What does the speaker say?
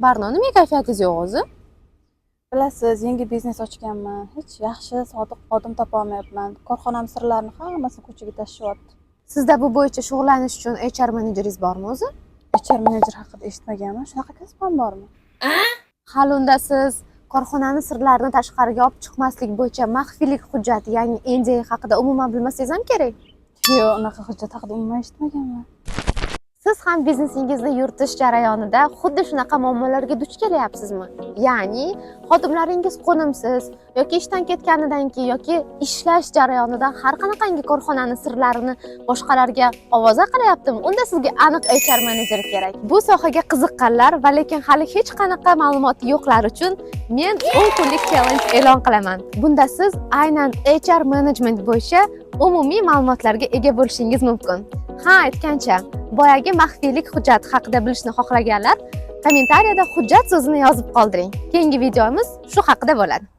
Barno, nima kayfiyatingiz yo'q o'zi? Bilasiz, yangi biznes ochganman. Hech yaxshi, sodiq xodim topa olmayapman. Korxonam sirlarini hammasini ko'chaga tashyapti. Sizda bu bo'yicha shug'ullanish uchun HR menejeringiz bormi o'zi? HR menejer haqida eshitmaganman. Shunaqa kasb ham bormi? Hali unda siz korxonani sirlarini tashqariga olib chiqmaslik bo'yicha maxfiylik hujjati, ya'ni NDA haqida umuman bilmasangiz ham kerak. Yo'q, unaqa hujjat haqida umuman eshitmaganman. Siz ham biznesingizni yuritish jarayonida xuddi shunaqa muammolarga duch kelyapsizmi? Ya'ni xodimlaringiz qo'nimsiz yoki ishdan ketganidan keyin yoki ishlash jarayonida har qanaqangi korxonani sirlarini boshqalarga ovoza qilyaptimi? Unda sizga aniq HR menejer kerak. Bu sohaga qiziqqanlar va lekin hali hech qanaqa ma'lumoti yo'qlar uchun men 10 kunlik challenge e'lon qilaman. Bunda siz aynan HR management bo'yicha umumiy ma'lumotlarga ega bo'lishingiz mumkin. Ha, aytgancha, boyagi maxfiylik hujjati haqida bilishni xohlaganlar kommentariyada hujjat so'zini yozib qoldiring. Keyingi videomiz shu haqida bo'ladi.